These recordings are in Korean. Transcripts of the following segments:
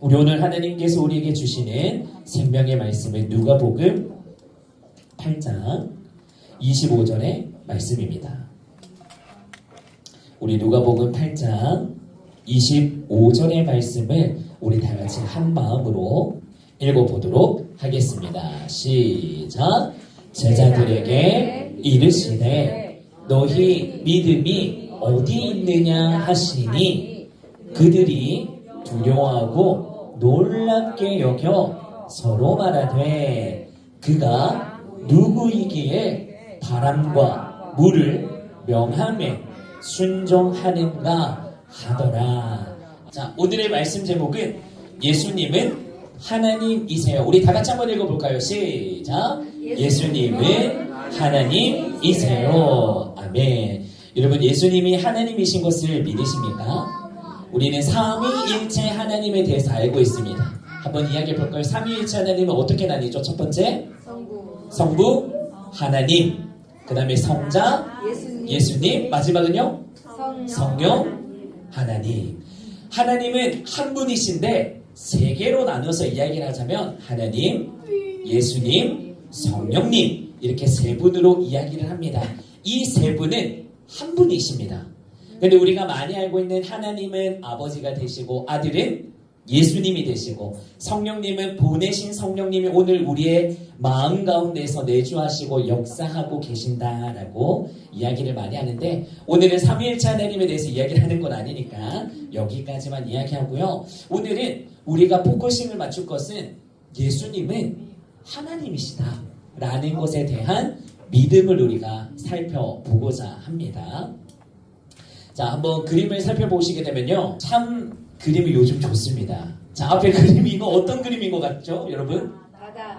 우리 오늘 하나님께서 우리에게 주시는 생명의 말씀은 누가복음 8장 25절의 말씀입니다. 우리 누가복음 8장 25절의 말씀을 우리 다 같이 한 마음으로 읽어보도록 하겠습니다. 시작. 제자들에게 이르시되 너희 믿음이 어디 있느냐 하시니 그들이 두려워하고 놀랍게 여겨 서로 말하되 그가 누구이기에 바람과 물을 명함에 순종하는가 하더라. 자, 오늘의 말씀 제목은 예수님은 하나님이세요. 우리 다 같이 한번 읽어볼까요? 시작. 예수님은 하나님이세요. 아멘. 여러분, 예수님이 하나님이신 것을 믿으십니까? 우리는 삼위일체 하나님에 대해서 알고 있습니다. 한번 이야기해 볼까요? 삼위일체 하나님은 어떻게 나뉘죠? 첫 번째, 성부 하나님, 그 다음에 성자 예수님, 마지막은요? 성령 하나님. 하나님은 한 분이신데 세 개로 나눠서 이야기를 하자면 하나님, 예수님, 성령님, 이렇게 세 분으로 이야기를 합니다. 이 세 분은 한 분이십니다. 근데 우리가 많이 알고 있는 하나님은 아버지가 되시고 아들은 예수님이 되시고 성령님은 보내신 성령님이 오늘 우리의 마음 가운데서 내주하시고 역사하고 계신다라고 이야기를 많이 하는데 오늘은 삼위일체 하나님에 대해서 이야기를 하는 건 아니니까 여기까지만 이야기하고요. 오늘은 우리가 포커싱을 맞출 것은 예수님은 하나님이시다 라는 것에 대한 믿음을 우리가 살펴보고자 합니다. 자, 한번 그림을 살펴보시게 되면요. 참 그림이 요즘 좋습니다. 자, 앞에 그림이 이거 어떤 그림인 것 같죠? 여러분?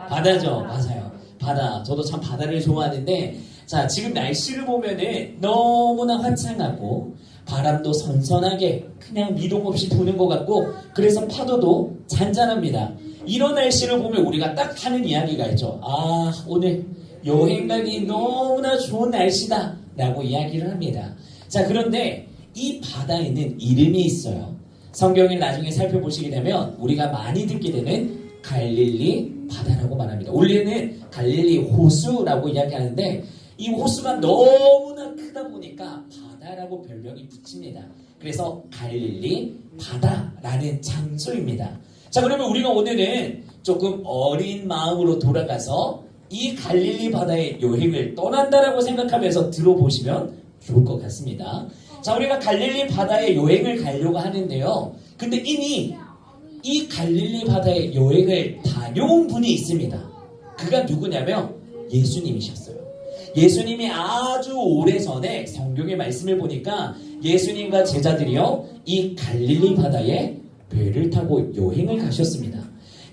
바다죠. 맞아요. 바다. 저도 참 바다를 좋아하는데 자, 지금 날씨를 보면은 너무나 화창하고 바람도 선선하게 그냥 미동 없이 부는 것 같고 그래서 파도도 잔잔합니다. 이런 날씨를 보면 우리가 딱 하는 이야기가 있죠. 아, 오늘 여행 가기 너무나 좋은 날씨다 라고 이야기를 합니다. 자, 그런데 이 바다에는 이름이 있어요. 성경을 나중에 살펴보시게 되면 우리가 많이 듣게 되는 갈릴리 바다라고 말합니다. 원래는 갈릴리 호수라고 이야기하는데 이 호수가 너무나 크다 보니까 바다라고 별명이 붙입니다. 그래서 갈릴리 바다라는 장소입니다. 자, 그러면 우리가 오늘은 조금 어린 마음으로 돌아가서 이 갈릴리 바다의 여행을 떠난다라고 생각하면서 들어보시면 좋을 것 같습니다. 자, 우리가 갈릴리 바다에 여행을 가려고 하는데요. 근데 이미 이 갈릴리 바다에 여행을 다녀온 분이 있습니다. 그가 누구냐면 예수님이셨어요. 예수님이 아주 오래전에 성경의 말씀을 보니까 예수님과 제자들이요 이 갈릴리 바다에 배를 타고 여행을 가셨습니다.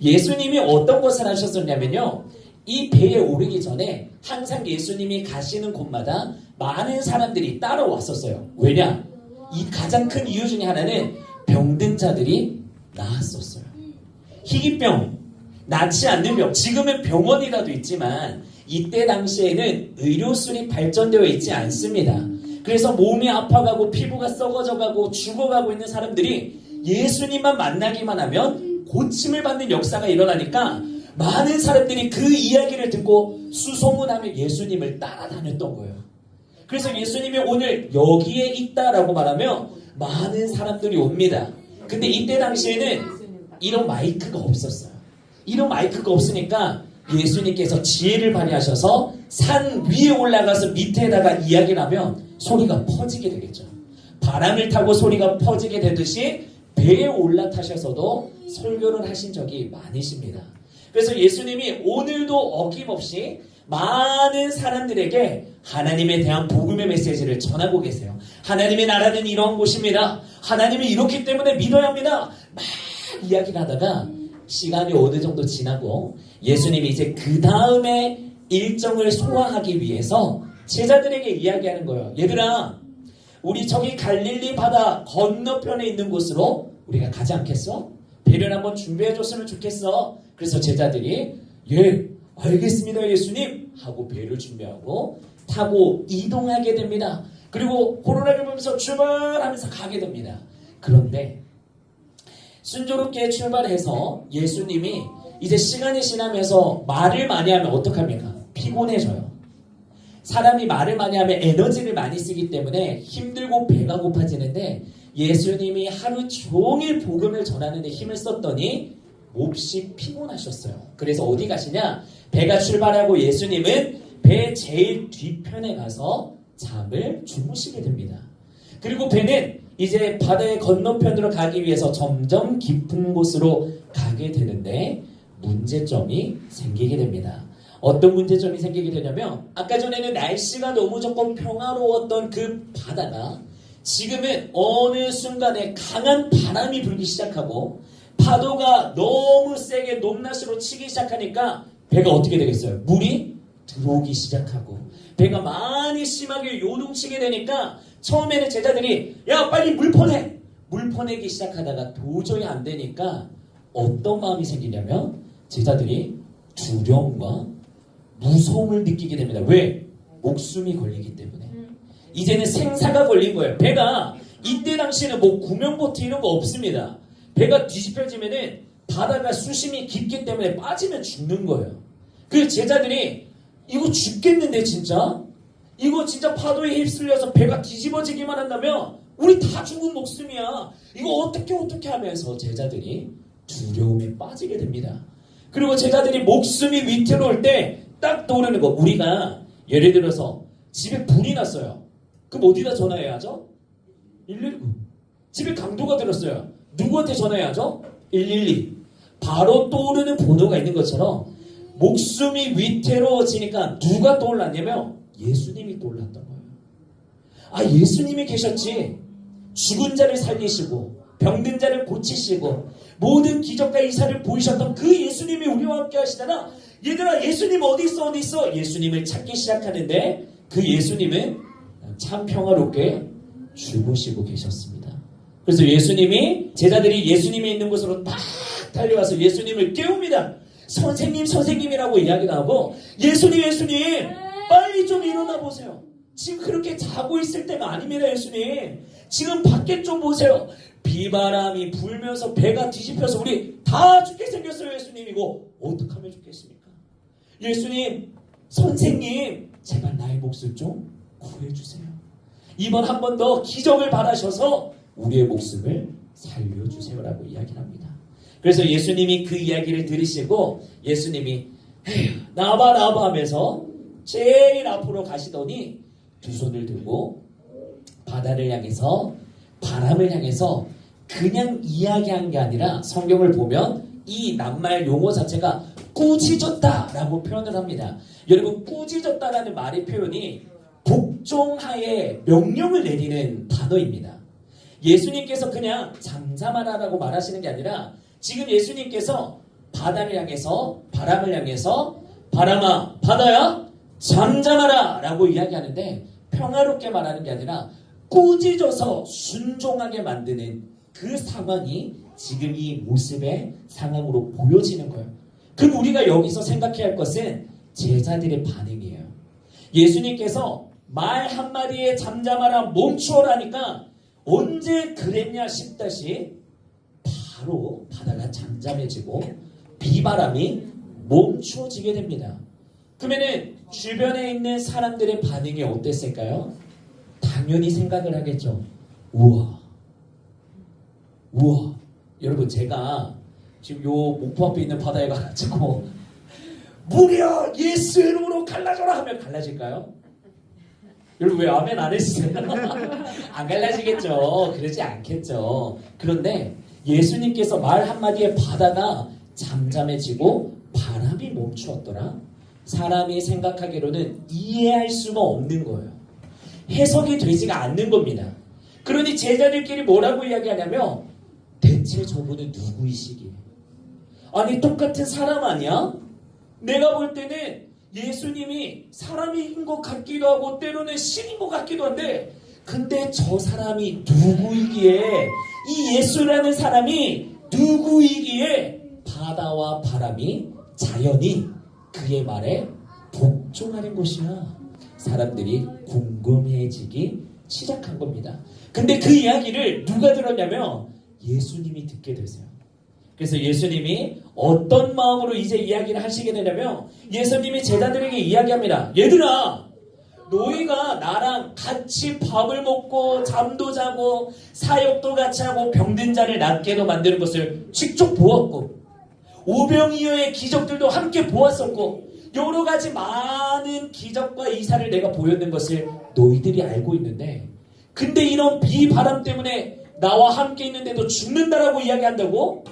예수님이 어떤 것을 하셨었냐면요. 이 배에 오르기 전에 항상 예수님이 가시는 곳마다 많은 사람들이 따라왔었어요. 왜냐? 이 가장 큰 이유 중에 하나는 병든 자들이 나았었어요. 희귀병, 낫지 않는 병. 지금은 병원이라도 있지만 이때 당시에는 의료술이 발전되어 있지 않습니다. 그래서 몸이 아파가고 피부가 썩어져가고 죽어가고 있는 사람들이 예수님만 만나기만 하면 고침을 받는 역사가 일어나니까 많은 사람들이 그 이야기를 듣고 수소문하며 예수님을 따라다녔던 거예요. 그래서 예수님이 오늘 여기에 있다라고 말하면 많은 사람들이 옵니다. 근데 이때 당시에는 이런 마이크가 없었어요. 이런 마이크가 없으니까 예수님께서 지혜를 발휘하셔서 산 위에 올라가서 밑에다가 이야기를 하면 소리가 퍼지게 되겠죠. 바람을 타고 소리가 퍼지게 되듯이 배에 올라타셔서도 설교를 하신 적이 많으십니다. 그래서 예수님이 오늘도 어김없이 많은 사람들에게 하나님에 대한 복음의 메시지를 전하고 계세요. 하나님의 나라는 이런 곳입니다. 하나님이 이렇기 때문에 믿어야 합니다. 막 이야기를 하다가 시간이 어느 정도 지나고 예수님이 이제 그 다음에 일정을 소화하기 위해서 제자들에게 이야기하는 거예요. 얘들아, 우리 저기 갈릴리 바다 건너편에 있는 곳으로 우리가 가지 않겠어? 배를 한번 준비해줬으면 좋겠어. 그래서 제자들이 예, 알겠습니다 예수님 하고 배를 준비하고 타고 이동하게 됩니다. 그리고 호루라기를 보면서 출발하면서 가게 됩니다. 그런데 순조롭게 출발해서 예수님이 이제 시간이 지나면서 말을 많이 하면 어떡합니까? 피곤해져요. 사람이 말을 많이 하면 에너지를 많이 쓰기 때문에 힘들고 배가 고파지는데 예수님이 하루 종일 복음을 전하는데 힘을 썼더니 몹시 피곤하셨어요. 그래서 어디 가시냐? 배가 출발하고 예수님은 배 제일 뒤편에 가서 잠을 주무시게 됩니다. 그리고 배는 이제 바다의 건너편으로 가기 위해서 점점 깊은 곳으로 가게 되는데 문제점이 생기게 됩니다. 어떤 문제점이 생기게 되냐면 아까 전에는 날씨가 너무 좋고 평화로웠던 그 바다가 지금은 어느 순간에 강한 바람이 불기 시작하고 파도가 너무 세게 높낮이로 치기 시작하니까 배가 어떻게 되겠어요? 물이 들어오기 시작하고 배가 많이 심하게 요동치게 되니까 처음에는 제자들이 야 빨리 물 퍼내! 물 퍼내기 시작하다가 도저히 안 되니까 어떤 마음이 생기냐면 제자들이 두려움과 무서움을 느끼게 됩니다. 왜? 목숨이 걸리기 때문에. 이제는 생사가 걸린 거예요. 배가 이때 당시에는 뭐 구명보트 이런 거 없습니다. 배가 뒤집혀지면은 바다가 수심이 깊기 때문에 빠지면 죽는 거예요. 그 제자들이 이거 죽겠는데 진짜? 이거 진짜 파도에 휩쓸려서 배가 뒤집어지기만 한다면 우리 다 죽은 목숨이야. 이거 어떻게 하면서 제자들이 두려움에 빠지게 됩니다. 그리고 제자들이 목숨이 위태로울 때 딱 떠오르는 거. 우리가 예를 들어서 집에 불이 났어요. 그럼 어디다 전화해야 하죠? 119. 집에 강도가 들었어요. 누구한테 전화해야 하죠? 112. 바로 떠오르는 번호가 있는 것처럼 목숨이 위태로워지니까 누가 떠올랐냐면 예수님이 떠올랐던 거예요. 아, 예수님이 계셨지. 죽은 자를 살리시고 병든 자를 고치시고 모든 기적과 이사를 보이셨던 그 예수님이 우리와 함께 하시잖아. 얘들아, 예수님 어디 있어? 예수님을 찾기 시작하는데 그 예수님은 참 평화롭게 주무시고 계셨습니다. 그래서 예수님이 제자들이 예수님이 있는 곳으로 딱 달려와서 예수님을 깨웁니다. 선생님이라고 이야기를 하고 예수님 빨리 좀 일어나 보세요. 지금 그렇게 자고 있을 때가 아닙니다. 예수님 지금 밖에 좀 보세요. 비바람이 불면서 배가 뒤집혀서 우리 다 죽게 생겼어요. 예수님 이거 어떻게 하면 좋겠습니까? 예수님 선생님 제발 나의 몫을 좀 구해주세요. 이번 한 번 더 기적을 바라셔서 우리의 목숨을 살려주세요라고 이야기를 합니다. 그래서 예수님이 그 이야기를 들으시고 예수님이 나와봐 하면서 제일 앞으로 가시더니 두 손을 들고 바다를 향해서 바람을 향해서 그냥 이야기한 게 아니라 성경을 보면 이 낱말 용어 자체가 꾸짖었다라고 표현을 합니다. 여러분 꾸짖었다라는 말의 표현이 복종하에 명령을 내리는 단어입니다. 예수님께서 그냥 잠잠하라라고 말하시는 게 아니라 지금 예수님께서 바다를 향해서 바람을 향해서 바람아 바다야 잠잠하라 라고 이야기하는데 평화롭게 말하는 게 아니라 꾸짖어서 순종하게 만드는 그 상황이 지금 이 모습의 상황으로 보여지는 거예요. 그럼 우리가 여기서 생각해야 할 것은 제자들의 반응이에요. 예수님께서 말 한마디에 잠잠하라 멈추어라니까 언제 그랬냐 싶다시 바로 바다가 잠잠해지고 비바람이 멈추어지게 됩니다. 그러면은 주변에 있는 사람들의 반응이 어땠을까요? 당연히 생각을 하겠죠. 우와. 여러분 제가 지금 요 목포 앞에 있는 바다에 가가지고 무려 예수 이름으로 갈라져라 하면 갈라질까요? 여러분 왜 아멘 안 해주세요? 안 갈라지겠죠. 그러지 않겠죠. 그런데 예수님께서 말 한마디에 바다가 잠잠해지고 바람이 멈추었더라. 사람이 생각하기로는 이해할 수가 없는 거예요. 해석이 되지가 않는 겁니다. 그러니 제자들끼리 뭐라고 이야기하냐면 대체 저분은 누구이시기에? 아니 똑같은 사람 아니야? 내가 볼 때는 예수님이 사람인 것 같기도 하고 때로는 신인 것 같기도 한데 근데 저 사람이 누구이기에 이 예수라는 사람이 누구이기에 바다와 바람이 자연히 그의 말에 복종하는 것이야. 사람들이 궁금해지기 시작한 겁니다. 근데 그 이야기를 누가 들었냐면 예수님이 듣게 되세요. 그래서 예수님이 어떤 마음으로 이제 이야기를 하시게 되냐면 예수님이 제자들에게 이야기합니다. 얘들아, 너희가 나랑 같이 밥을 먹고 잠도 자고 사역도 같이 하고 병든 자를 낫게도 만드는 것을 직접 보았고 오병이어의 기적들도 함께 보았었고 여러 가지 많은 기적과 이사를 내가 보였는 것을 너희들이 알고 있는데 근데 이런 비바람 때문에 나와 함께 있는데도 죽는다라고 이야기한다고?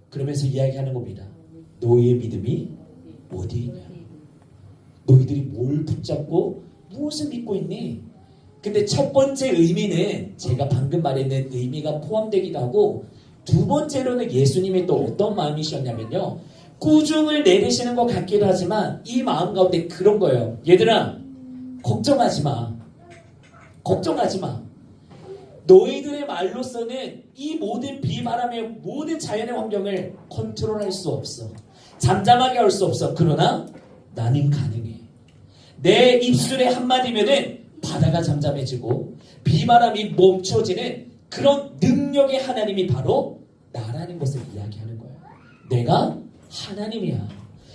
그러면서 이야기하는 겁니다. 너희의 믿음이 어디 있냐? 너희들이 뭘 붙잡고 무엇을 믿고 있니? 근데 첫 번째 의미는 제가 방금 말했는 의미가 포함되기도 하고 두 번째로는 예수님이 또 어떤 마음이셨냐면요. 꾸중을 내리시는 것 같기도 하지만 이 마음 가운데 그런 거예요. 얘들아, 걱정하지 마. 걱정하지 마. 너희들의 말로서는 이 모든 비바람의 모든 자연의 환경을 컨트롤할 수 없어. 잠잠하게 할 수 없어. 그러나 나는 가능해. 내 입술의 한마디면은 바다가 잠잠해지고 비바람이 멈춰지는 그런 능력의 하나님이 바로 나라는 것을 이야기하는 거예요. 내가 하나님이야.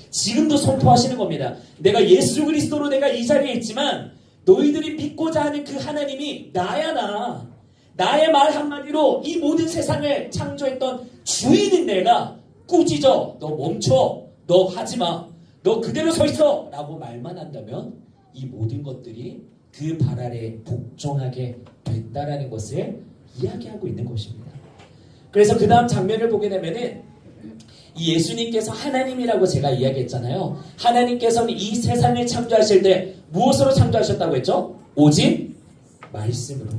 지금도 선포하시는 겁니다. 내가 예수 그리스도로 내가 이 자리에 있지만 너희들이 믿고자 하는 그 하나님이 나야 나. 나의 말 한마디로 이 모든 세상을 창조했던 주인인 내가 꾸짖어. 너 멈춰. 너 하지마. 너 그대로 서 있어. 라고 말만 한다면 이 모든 것들이 그 발 아래 복종하게 된다라는 것을 이야기하고 있는 것입니다. 그래서 그 다음 장면을 보게 되면은 이 예수님께서 하나님이라고 제가 이야기했잖아요. 하나님께서는 이 세상을 창조하실 때 무엇으로 창조하셨다고 했죠? 오직 말씀으로.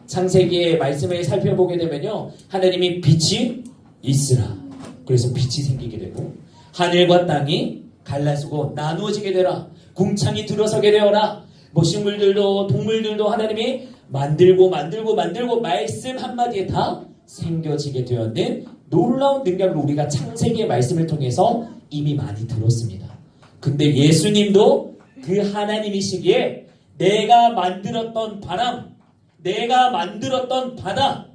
창세기의 말씀을 살펴보게 되면요. 하나님이 빛이 있으라. 그래서 빛이 생기게 되고 하늘과 땅이 갈라지고 나누어지게 되라. 궁창이 들어서게 되어라. 뭐 식물들도 동물들도 하나님이 만들고 말씀 한마디에 다 생겨지게 되었는 놀라운 능력을 우리가 창세기의 말씀을 통해서 이미 많이 들었습니다. 근데 예수님도 그 하나님이시기에 내가 만들었던 바람, 내가 만들었던 바다,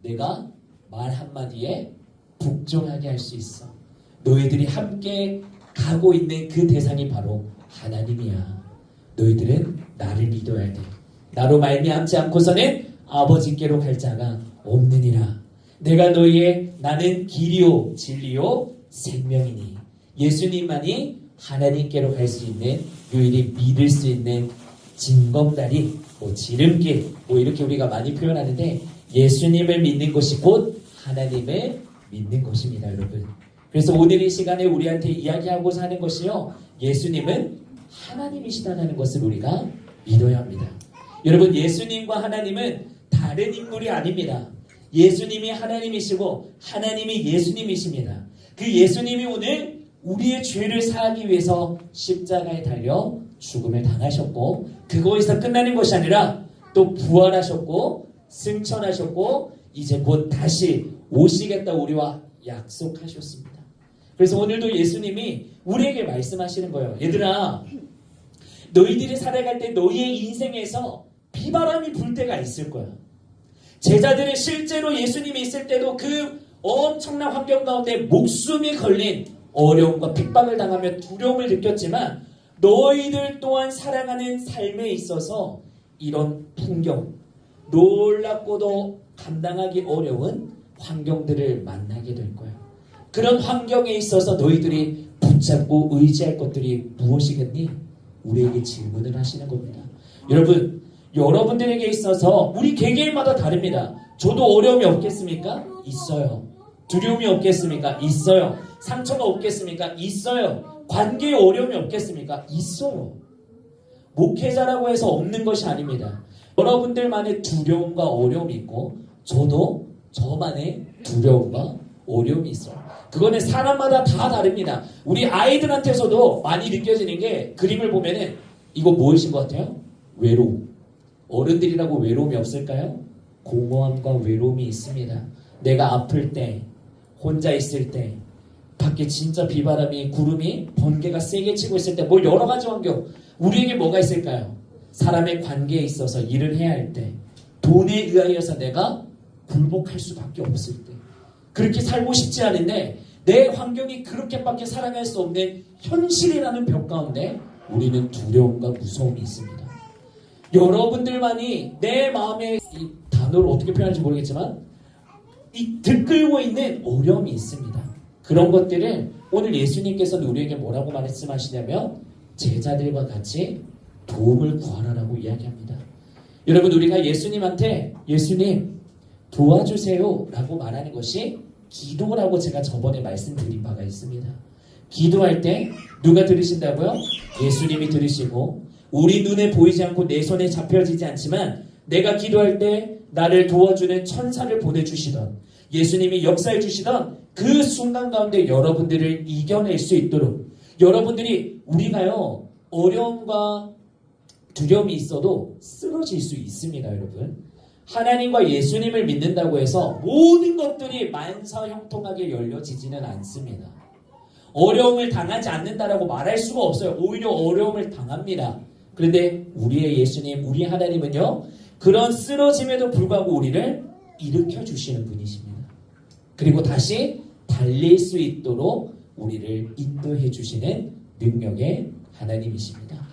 내가 말 한마디에 복종하게 할 수 있어. 너희들이 함께 가고 있는 그 대상이 바로 하나님이야. 너희들은 나를 믿어야 돼. 나로 말미암지 않고서는 아버지께로 갈 자가 없느니라. 내가 너희의 나는 길이요 진리요 생명이니. 예수님만이 하나님께로 갈 수 있는 유일히 믿을 수 있는 징검다리, 지름길 이렇게 우리가 많이 표현하는데 예수님을 믿는 것이 곧 하나님을 믿는 것입니다, 여러분. 그래서 오늘 이 시간에 우리한테 이야기하고자 하는 것이요. 예수님은 하나님이시다는 것을 우리가 믿어야 합니다. 여러분, 예수님과 하나님은 다른 인물이 아닙니다. 예수님이 하나님이시고 하나님이 예수님이십니다. 그 예수님이 오늘 우리의 죄를 사하기 위해서 십자가에 달려 죽음을 당하셨고 그거에서 끝나는 것이 아니라 또 부활하셨고 승천하셨고 이제 곧 다시 오시겠다 우리와 약속하셨습니다. 그래서 오늘도 예수님이 우리에게 말씀하시는 거예요. 얘들아, 너희들이 살아갈 때 너희의 인생에서 비바람이 불 때가 있을 거야. 제자들이 실제로 예수님이 있을 때도 그 엄청난 환경 가운데 목숨이 걸린 어려움과 핍박을 당하며 두려움을 느꼈지만 너희들 또한 살아가는 삶에 있어서 이런 풍경, 놀랍고도 감당하기 어려운 환경들을 만나게 될 거야. 그런 환경에 있어서 너희들이 붙잡고 의지할 것들이 무엇이겠니? 우리에게 질문을 하시는 겁니다. 여러분, 여러분들에게 있어서 우리 개개인마다 다릅니다. 저도 어려움이 없겠습니까? 있어요. 두려움이 없겠습니까? 있어요. 상처가 없겠습니까? 있어요. 관계에 어려움이 없겠습니까? 있어요. 목회자라고 해서 없는 것이 아닙니다. 여러분들만의 두려움과 어려움이 있고 저도 저만의 두려움과 어려움이 있어요. 그거는 사람마다 다 다릅니다. 우리 아이들한테서도 많이 느껴지는 게 그림을 보면은 이거 무엇인 것 같아요? 외로움. 어른들이라고 외로움이 없을까요? 공허함과 외로움이 있습니다. 내가 아플 때, 혼자 있을 때, 밖에 진짜 비바람이 구름이 번개가 세게 치고 있을 때 뭐 여러 가지 환경 우리에게 뭐가 있을까요? 사람의 관계에 있어서 일을 해야 할 때 돈에 의하여서 내가 굴복할 수밖에 없을 때 그렇게 살고 싶지 않은데 내 환경이 그렇게밖에 살아갈 수 없는 현실이라는 벽 가운데 우리는 두려움과 무서움이 있습니다. 여러분들만이 내 마음에 이 단어를 어떻게 표현할지 모르겠지만 들끓고 있는 어려움이 있습니다. 그런 것들을 오늘 예수님께서는 우리에게 뭐라고 말씀하시냐면 제자들과 같이 도움을 구하라라고 이야기합니다. 여러분, 우리가 예수님한테 예수님 도와주세요 라고 말하는 것이 기도라고 제가 저번에 말씀드린 바가 있습니다. 기도할 때 누가 들으신다고요? 예수님이 들으시고, 우리 눈에 보이지 않고 내 손에 잡혀지지 않지만 내가 기도할 때 나를 도와주는 천사를 보내주시던, 예수님이 역사해 주시던 그 순간 가운데 여러분들을 이겨낼 수 있도록, 여러분들이, 우리가요 어려움과 두려움이 있어도 쓰러질 수 있습니다. 여러분, 하나님과 예수님을 믿는다고 해서 모든 것들이 만사형통하게 열려지지는 않습니다. 어려움을 당하지 않는다라고 말할 수가 없어요. 오히려 어려움을 당합니다. 그런데 우리의 예수님, 우리 하나님은요, 그런 쓰러짐에도 불구하고 우리를 일으켜 주시는 분이십니다. 그리고 다시 달릴 수 있도록 우리를 인도해 주시는 능력의 하나님이십니다.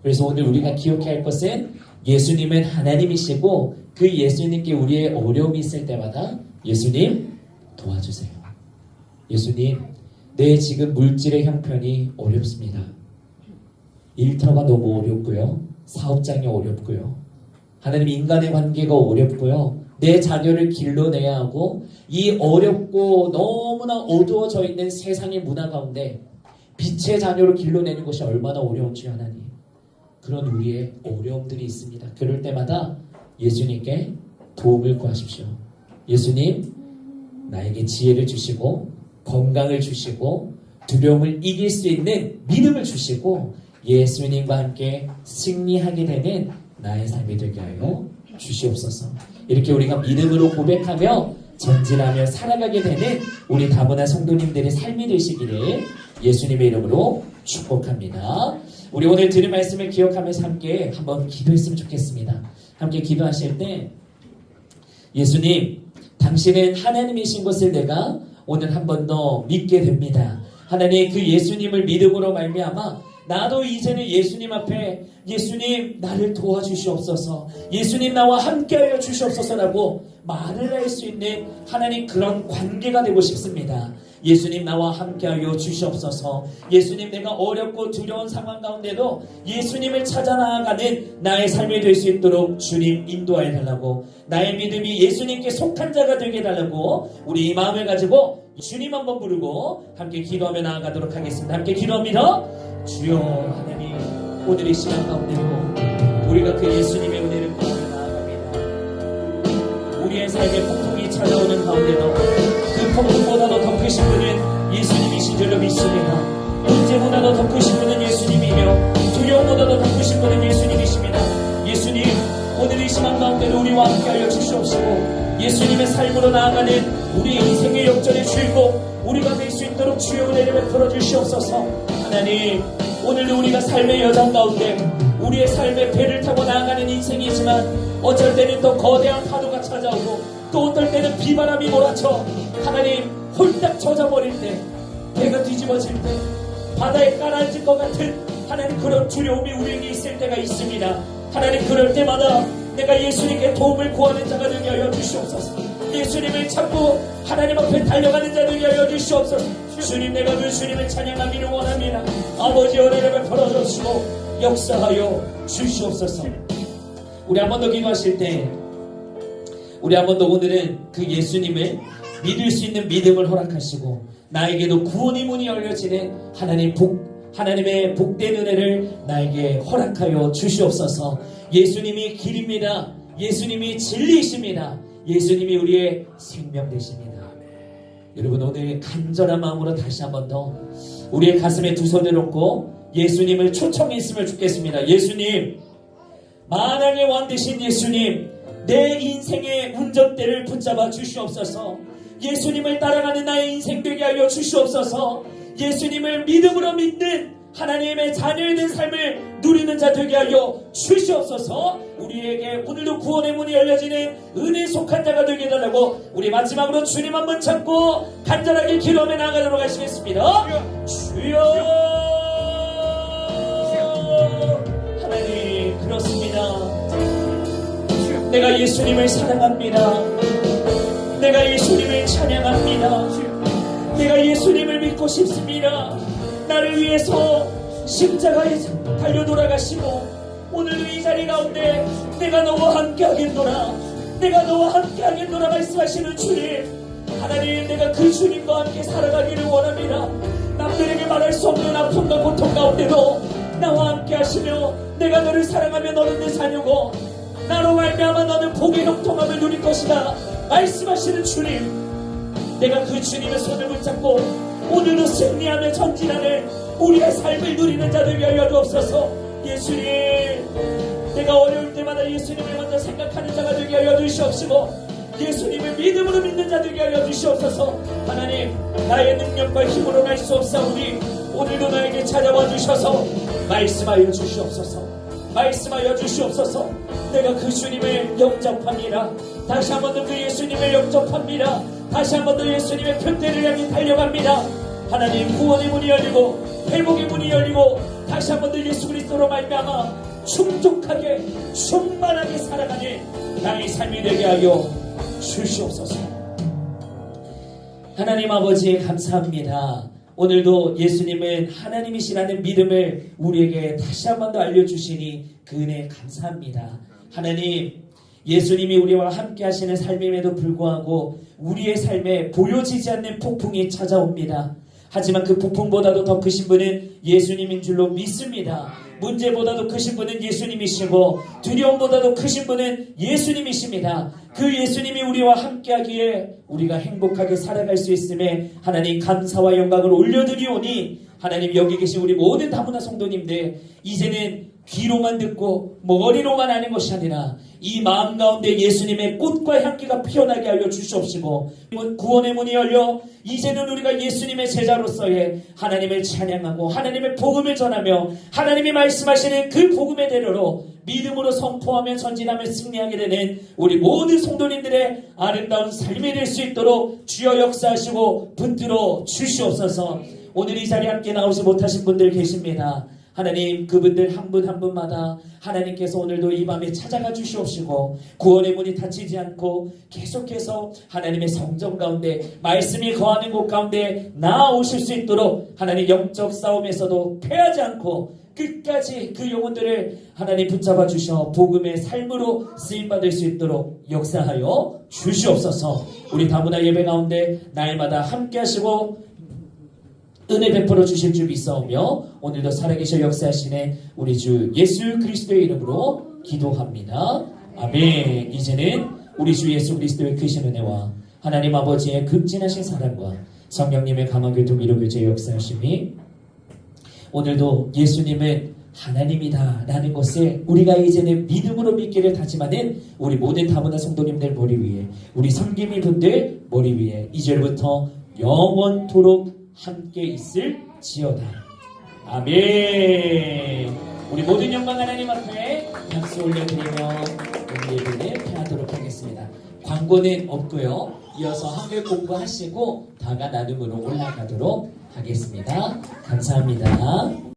그래서 오늘 우리가 기억해야 할 것은 예수님은 하나님이시고 그 예수님께 우리의 어려움이 있을 때마다 예수님 도와주세요. 예수님, 내 지금 물질의 형편이 어렵습니다. 일터가 너무 어렵고요. 사업장이 어렵고요. 하나님, 인간의 관계가 어렵고요. 내 자녀를 길러내야 하고, 이 어렵고 너무나 어두워져 있는 세상의 문화 가운데 빛의 자녀를 길러내는 것이 얼마나 어려운지 하나님, 그런 우리의 어려움들이 있습니다. 그럴 때마다 예수님께 도움을 구하십시오. 예수님, 나에게 지혜를 주시고 건강을 주시고 두려움을 이길 수 있는 믿음을 주시고 예수님과 함께 승리하게 되는 나의 삶이 되게 하여 주시옵소서. 이렇게 우리가 믿음으로 고백하며 전진하며 살아가게 되는 우리 다문화 성도님들의 삶이 되시기를 예수님의 이름으로 축복합니다. 우리 오늘 들은 말씀을 기억하면서 함께 한번 기도했으면 좋겠습니다. 함께 기도하실 때, 예수님, 당신은 하나님이신 것을 내가 오늘 한 번 더 믿게 됩니다. 하나님, 그 예수님을 믿음으로 말미암아 나도 이제는 예수님 앞에 예수님 나를 도와주시옵소서, 예수님 나와 함께하여 주시옵소서라고 말을 할 수 있는 하나님 그런 관계가 되고 싶습니다. 예수님 나와 함께하여 주시옵소서. 예수님, 내가 어렵고 두려운 상황 가운데도 예수님을 찾아 나아가는 나의 삶이 될 수 있도록 주님 인도하여 달라고, 나의 믿음이 예수님께 속한 자가 되게 해달라고 우리 이 마음을 가지고 주님 한번 부르고 함께 기도하며 나아가도록 하겠습니다. 함께 기도합니다. 주여 하나님, 오늘 이 시간 가운데도 우리가 그 예수님의 은혜를 구하며 나아갑니다. 우리의 삶에 폭풍이 찾아오는 가운데도 그 폭풍보다도 더 크신 분은 예수님이신 줄로 믿습니다. 문제보다도 더 크신 분은 예수님이며 두려움보다도 더 크신 분은 예수님이십니다. 예수님, 오늘 이 시간 가운데도 우리와 함께하여 주시옵시고 예수님의 삶으로 나아가는 우리 인생의 역전의 주인공 우리가 될 수 있도록 주여 은혜를 베풀어 주시옵소서. 하나님, 오늘도 우리가 삶의 여정 가운데 우리의 삶의 배를 타고 나아가는 인생이지만 어쩔 때는 더 거대한 파도가 찾아오고 또 어떨 때는 비바람이 몰아쳐 하나님 홀딱 젖어버릴 때, 배가 뒤집어질 때 바다에 가라앉을 것 같은 하나님 그런 두려움이 우리에게 있을 때가 있습니다. 하나님, 그럴 때마다 내가 예수님께 도움을 구하는 자가 되게 하여 주시옵소서. 예수님을 찾고 하나님 앞에 달려가는 자 되게 하여 주시옵소서. 주님, 내가 그 주님을 찬양하기를 원합니다. 아버지, 은혜를 베풀어 주시고 역사하여 주시옵소서. 우리 한 번 더 기도하실 때, 우리 한 번 더 오늘은 그 예수님을 믿을 수 있는 믿음을 허락하시고 나에게도 구원의 문이 열려지는 하나님의 복된 은혜를 나에게 허락하여 주시옵소서. 예수님이 길입니다. 예수님이 진리이십니다. 예수님이 우리의 생명 되십니다. 여러분, 오늘 간절한 마음으로 다시 한 번 더 우리의 가슴에 두 손을 얹고 예수님을 초청했으면 좋겠습니다. 예수님, 만왕의 왕 되신 예수님, 내 인생의 운전대를 붙잡아 주시옵소서. 예수님을 따라가는 나의 인생 되게 하여 주시옵소서. 예수님을 믿음으로 믿는 하나님의 자녀의 된 삶을 누리는 자 되게 하여 주시옵소서. 우리에게 오늘도 구원의 문이 열려지는 은혜에 속한 자가 되게 해달라고 우리 마지막으로 주님 한번 잡고 간절하게 기도하며 나아가도록 하시겠습니다. 주여. 하나님, 그렇습니다. 내가 예수님을 사랑합니다. 내가 예수님을 찬양합니다. 내가 예수님을 믿고 싶습니다. 나를 위해서 십자가에 달려 돌아가시고 오늘도 이 자리 가운데 내가 너와 함께 하겠노라, 내가 너와 함께 하겠노라 말씀하시는 주님, 하나님, 내가 그 주님과 함께 살아가기를 원합니다. 남들에게 말할 수 없는 아픔과 고통 가운데도 나와 함께 하시며 내가 너를 사랑하며 너는 내 자녀고 나로 말미암아 너는 복의 형통함을 누릴 것이다 말씀하시는 주님, 내가 그 주님의 손을 붙잡고 오늘도 승리하며 전진하는 우리의 삶을 누리는 자들 위하여 주옵소서. 예수님, 내가 어려울 때마다 예수님을 먼저 생각하는 자가 되게 하여 주시옵시고 예수님을 믿음으로 믿는 자 되게 하여 주시옵소서. 하나님, 나의 능력과 힘으로 날 수 없사오니 오늘도 나에게 찾아와 주셔서 말씀하여 주시옵소서. 말씀하여 주시옵소서. 내가 그 주님을 영접합니다. 다시 한 번 더 그 예수님을 영접합니다. 다시 한 번 더 예수님의 편대를 향해 달려갑니다. 하나님, 구원의 문이 열리고 회복의 문이 열리고 다시 한 번 더 예수 그리스도로 말미암아 충족하게 충만하게 살아가는 나의 삶이 되게 하여 주시옵소서. 하나님 아버지, 감사합니다. 오늘도 예수님은 하나님이시라는 믿음을 우리에게 다시 한 번 더 알려주시니 그 은혜 감사합니다. 하나님, 예수님이 우리와 함께 하시는 삶임에도 불구하고 우리의 삶에 보여지지 않는 폭풍이 찾아옵니다. 하지만 그 폭풍보다도 더 크신 분은 예수님인 줄로 믿습니다. 문제보다도 크신 분은 예수님이시고 두려움보다도 크신 분은 예수님이십니다. 그 예수님이 우리와 함께하기에 우리가 행복하게 살아갈 수 있음에 하나님 감사와 영광을 올려드리오니 하나님, 여기 계신 우리 모든 다문화 성도님들, 이제는 귀로만 듣고 머리로만 아는 것이 아니라 이 마음 가운데 예수님의 꽃과 향기가 피어나게 하여 주시옵시고 구원의 문이 열려 이제는 우리가 예수님의 제자로서의 하나님을 찬양하고 하나님의 복음을 전하며 하나님이 말씀하시는 그 복음의 대로로 믿음으로 선포하며 전진하며 승리하게 되는 우리 모든 성도님들의 아름다운 삶이 될 수 있도록 주여 역사하시고 붙들어 주시옵소서. 오늘 이 자리에 함께 나오지 못하신 분들 계십니다. 하나님, 그분들 한 분 한 분마다 하나님께서 오늘도 이 밤에 찾아가 주시옵시고 구원의 문이 닫히지 않고 계속해서 하나님의 성전 가운데 말씀이 거하는 곳 가운데 나아오실 수 있도록 하나님 영적 싸움에서도 패하지 않고 끝까지 그 영혼들을 하나님 붙잡아 주셔 복음의 삶으로 쓰임받을 수 있도록 역사하여 주시옵소서. 우리 다문화 예배 가운데 날마다 함께 하시고 은혜 베풀어 주실 줄 믿사오며 오늘도 살아계셔 역사하시는 우리 주 예수 그리스도의 이름으로 기도합니다. 아멘. 이제는 우리 주 예수 그리스도의 크신 은혜와 하나님 아버지의 극진하신 사랑과 성령님의 감화교통 위로교제 역사하심이 오늘도 예수님은 하나님이다 라는 것을 우리가 이제는 믿음으로 믿기를 다짐하는 우리 모든 다문화 성도님들 머리 위에, 우리 섬김이 분들 머리 위에 2절부터 영원토록 함께 있을지어다. 아멘. 우리 모든 영광 하나님 앞에 박수 올려드리며 오늘 예배를 폐하도록 하겠습니다. 광고는 없고요. 이어서 한글 공부하시고 다가 나눔으로 올라가도록 하겠습니다. 감사합니다.